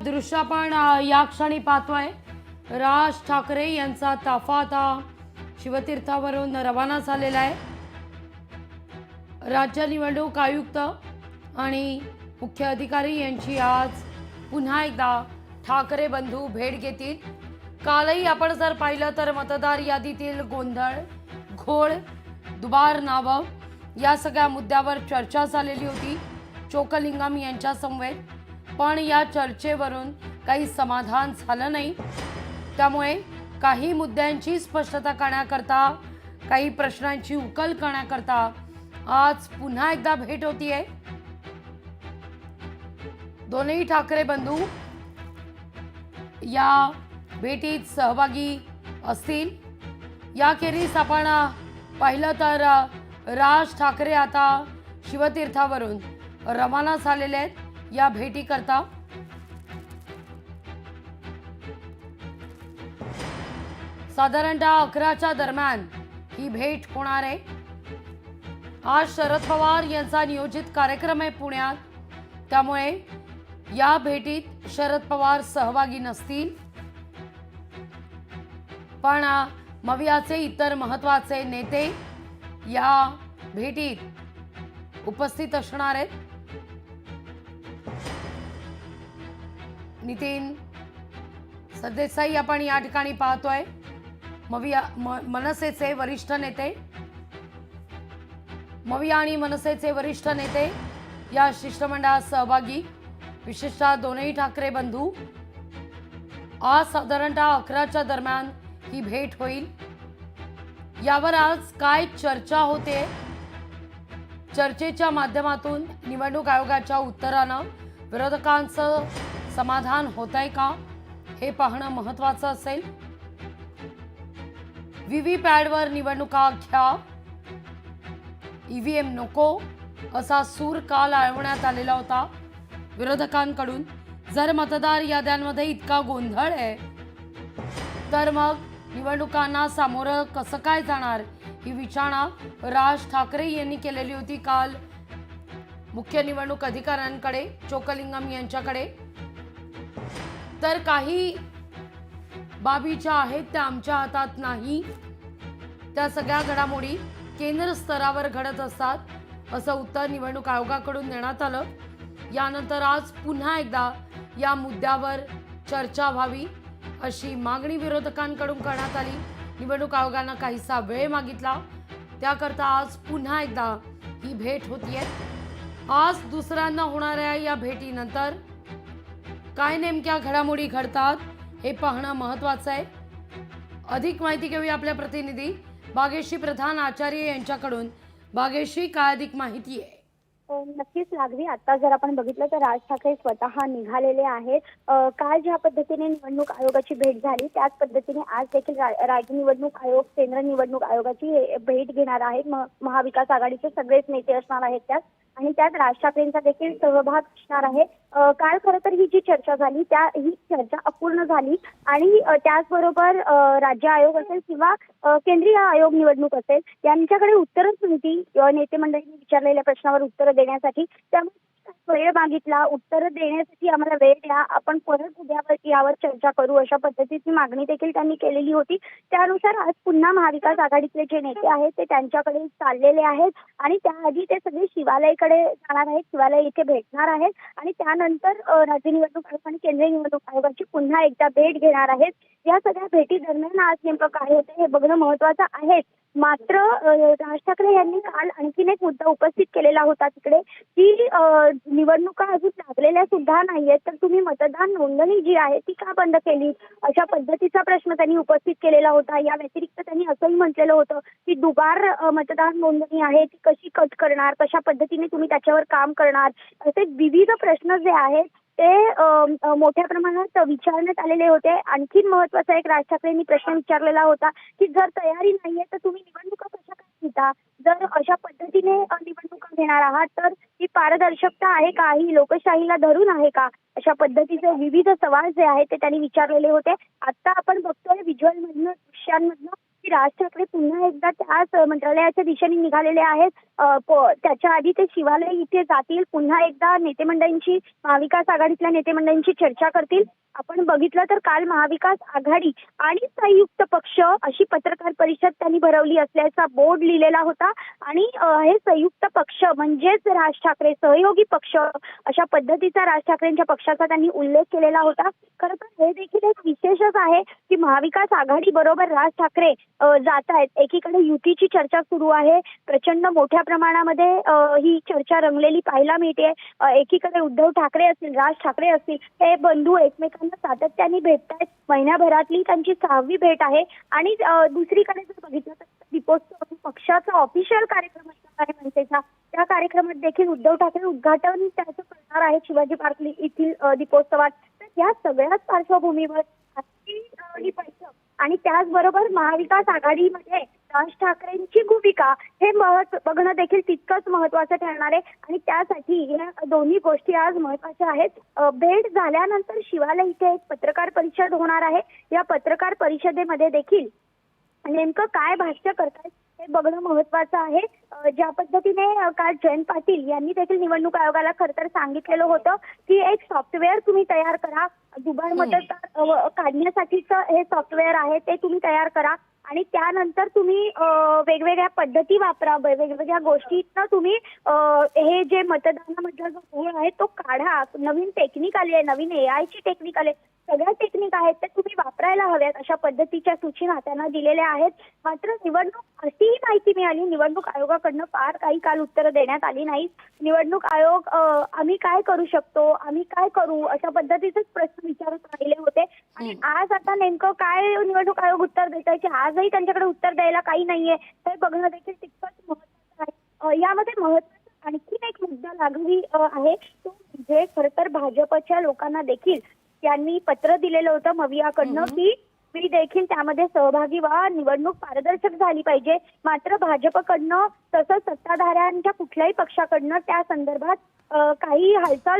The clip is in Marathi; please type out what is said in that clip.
दृश्य आपण या क्षणी पाहतोय। राज ठाकरे यांचा ताफा आता शिवतीर्थावरून रवाना झालेला आहे। राज्य निवडणूक आयुक्त आणि मुख्य अधिकारी यांची आज पुन्हा एकदा ठाकरे बंधू भेट घेतील। कालही आपण जर पाहिलं तर मतदार यादीतील गोंधळ, घोळ, दुबार नावं या सगळ्या मुद्द्यावर चर्चा झालेली होती चोक्कलिंगम यांच्या समवेत। पण या चर्चेवरून काही समाधान झालं नाही। त्यामुळे काही मुद्द्यांची स्पष्टता करण्याकरता, काही प्रश्नांची उकल करण्याकरता आज पुन्हा एकदा भेट होतीये। दोन्ही ठाकरे बंधू या भेटीत सहभागी असतील। याखेरीज आपण पाहिलं तर राज ठाकरे आता शिवतीर्थावरून रवाना झालेले आहेत या भेटीकरता। साधारणतः 11च्या दरम्यान ही भेट होणार आहे। आज शरद पवार यांचा नियोजित कार्यक्रम आहे पुण्यात, त्यामुळे या भेटीत शरद पवार सहभागी नसतील। पण मवियाचे इतर महत्त्वाचे नेते या भेटीत उपस्थित असणार आहेत। नितीन सरदेसाई आपण या ठिकाणी पाहतोय। मनसेचे वरिष्ठ नेते, मविया आणि मनसेचे वरिष्ठ नेते या शिष्टमंडळात सहभागी। विशेषतः दोन्ही ठाकरे बंधू आज साधारणतः 11च्या दरम्यान ही भेट होईल। यावर आज काय चर्चा होते, चर्चेच्या माध्यमातून निवडणूक आयोगाच्या उत्तरानं विरोधकांचं समाधान होतंय का हे पाहणं महत्त्वाचं असेल। व्हीव्हीपॅटवर निवडणुका घ्या, ईव्हीएम नको असा सूर काल आळवण्यात आलेला होता विरोधकांकडून। जर मतदार याद्यांमध्ये इतका गोंधळ आहे तर मग निवडणुकांना सामोरं कसं काय जाणार ही विचारणा राज ठाकरे यांनी केलेली होती काल मुख्य निवडणूक अधिकाऱ्यांकडे, चोक्कलिंगम यांच्याकडे। तर काही बाबी ज्या आहेत त्या आमच्या हातात नाही, त्या सगळ्या घडामोडी केंद्र स्तरावर घडत असतात असं उत्तर निवडणूक आयोगाकडून देण्यात आलं। यानंतर आज पुन्हा एकदा या मुद्द्यावर चर्चा व्हावी अशी मागणी विरोधकांकडून करण्यात आली। निवडणूक आयोगानं काहीसा वेळ मागितला, त्याकरता आज पुन्हा एकदा ही भेट होतीये। आज दुसऱ्यांदा होणाऱ्या या भेटीनंतर काय नेमक्या घडामोडी घडतात हे पाहणं महत्त्वाचं आहे। अधिक माहिती घेऊया आपल्या प्रतिनिधी भाग्यश्री प्रधान आचार्य यांच्याकडून। भाग्यश्री, काय अधिक माहिती आहे? नक्कीच लागवी। आता जर आपण बघितलं तर राज ठाकरे स्वतः निघालेले आहेत। काल ज्या पद्धतीने निवडणूक आयोगाची भेट झाली त्याच पद्धतीने आज देखील राज्य निवडणूक आयोग, केंद्र निवडणूक आयोगाची भेट घेणार आहेत। महाविकास आघाडीचे सगळेच नेते असणार आहेत त्यात, आणि त्यात राज ठाकरेंचा देखील सहभाग असणार आहे। काल खरं तर ही जी चर्चा झाली ही चर्चा अपूर्ण झाली, आणि त्याचबरोबर राज्य आयोग असेल किंवा केंद्रीय आयोग निवडणूक असेल यांच्याकडे उत्तरच नव्हती नेते मंडळींनी विचारलेल्या प्रश्नावर उत्तर देण्यासाठी। त्यामुळे वेळ मागितला, उत्तर देण्यासाठी आम्हाला वेळ द्या, आपण परत उद्यावर यावर चर्चा करू अशा पद्धतीची मागणी देखील त्यांनी केलेली होती। त्यानुसार आज पुन्हा महाविकास आघाडीतले जे नेते आहेत ते त्यांच्याकडे चाललेले आहेत, आणि त्याआधी ते सगळे शिवालयाकडे जाणार आहेत, शिवालय इथे भेटणार आहेत, आणि त्यानंतर राज्य निवडणूक आयोग आणि केंद्रीय निवडणूक आयोगाची पुन्हा एकदा भेट घेणार आहेत। या सगळ्या भेटी दरम्यान आज नेमकं काय होतं हे बघणं महत्त्वाचं आहे। मात्र राज ठाकरे यांनी काल आणखीन एक मुद्दा उपस्थित केलेला होता तिकडे, की निवडणुका अजून लागलेल्या सुद्धा नाहीयेत, तर तुम्ही मतदान नोंदणी जी आहे ती का बंद केली, अशा पद्धतीचा प्रश्न त्यांनी उपस्थित केलेला होता। या व्यतिरिक्त त्यांनी असंही म्हटलेलं होतं की दुबार मतदान नोंदणी आहे ती कशी कट करणार, कशा पद्धतीने तुम्ही त्याच्यावर काम करणार, असे विविध प्रश्न जे आहेत ते मोठ्या प्रमाणात विचारण्यात आलेले होते। आणखीन महत्त्वाचा एक राज ठाकरेंनी प्रश्न विचारलेला होता की जर तयारी नाहीये तर तुम्ही निवडणुका कशा काय घेता, जर अशा पद्धतीने निवडणुका घेणार आहात तर ही पारदर्शकता आहे का, ही लोकशाहीला धरून आहे का, अशा पद्धतीचे विविध सवाल जे आहेत ते त्यांनी विचारलेले होते। आता आपण बघतोय व्हिज्युअल मधनं, दृश्यांमधनं की राज ठाकरे पुन्हा एकदा त्याच मंत्रालयाच्या दिशेने निघालेले आहेत. त्याच्या आधी ते शिवालय इथे जातील, पुन्हा एकदा नेतेमंडळींची, महाविकास आघाडीतल्या नेतेमंडळींची चर्चा करतील. आपण बघितलं तर काल महाविकास आघाडी आणि संयुक्त पक्ष अशी पत्रकार परिषद त्यांनी भरवली असल्याचा बोर्ड लिहिलेला होता आणि हे संयुक्त पक्ष म्हणजेच राज ठाकरे सहयोगी पक्ष अशा पद्धतीचा राज ठाकरेंच्या पक्षाचा त्यांनी उल्लेख केलेला होता. खरं तर हे देखील एक विशेषच आहे की महाविकास आघाडी बरोबर राज ठाकरे जात आहेत. एकीकडे युतीची चर्चा सुरू आहे, प्रचंड मोठ्या प्रमाणामध्ये ही चर्चा रंगलेली पाहायला मिळते. एकीकडे उद्धव ठाकरे असतील, राज ठाकरे असतील, हे बंधू एकमेकांना सातत्याने भेटतायत. महिन्याभरातली त्यांची 6वी भेट आहे आणि दुसरीकडे जर बघितलं तर दीपोत्सव पक्षाचा ऑफिशियल कार्यक्रम असणार आहे मनसेचा. त्या कार्यक्रमात देखील उद्धव ठाकरे उद्घाटन त्याचं करणार आहेत शिवाजी पार्क येथील दीपोत्सवात. तर या सगळ्याच पार्श्वभूमीवर ही बैठक आणि त्याचबरोबर महाविकास आघाडीमध्ये राज ठाकरेंची भूमिका हे बघणं देखील तितकंच महत्वाचं ठरणार आहे आणि त्यासाठी या दोन्ही गोष्टी आज महत्वाच्या आहेत. भेट झाल्यानंतर शिवालय इथे एक पत्रकार परिषद होणार आहे. या पत्रकार परिषदेमध्ये देखील नेमकं काय भाष्य करतायत हे बघणं महत्वाचं आहे. ज्या पद्धतीने काल जयंत पाटील यांनी देखील निवडणूक आयोगाला खरं तर सांगितलेलं होतं की एक सॉफ्टवेअर तुम्ही तयार करा, दुबार मतदार काढण्यासाठीचं हे सॉफ्टवेअर आहे ते तुम्ही तयार करा आणि त्यानंतर तुम्ही वेगवेगळ्या पद्धती वापरा, वेगवेगळ्या गोष्टींना तुम्ही हे जे मतदानामधला जो घोळ आहे तो काढा. नवीन टेक्निक आली आहे, नवीन AI ची टेक्निक आली आहे, सगळ्या टेक्निक आहेत त्या तुम्ही वापरायला हव्यात अशा पद्धतीच्या सूचना त्यांना दिलेल्या आहेत. मात्र निवडणूक अशीही माहिती मिळाली, निवडणूक आयोगाकडनं फार काही काल उत्तरं देण्यात आली नाहीत. निवडणूक आयोग आम्ही काय करू शकतो, आम्ही काय करू अशा पद्धतीचेच प्रश्न विचारत राहिले होते आणि आज आता नेमकं काय निवडणूक आयोग उत्तर देत आहे की आजही त्यांच्याकडे उत्तर द्यायला काही नाहीये हे बघणं देखील तितकंच महत्वाचं आहे. यामध्ये महत्वाचा आणखीन एक मुद्दा लागली आहे तो म्हणजे खरं तर भाजपच्या लोकांना देखील त्यांनी पत्र दिलेलं होतं मवियाकडनं की मी देखील त्यामध्ये सहभागी व्हा, निवडणूक पारदर्शक झाली पाहिजे. मात्र भाजपकडनं तसंच सत्ताधाऱ्यांच्या कुठल्याही पक्षाकडनं त्या संदर्भात काही हालचाल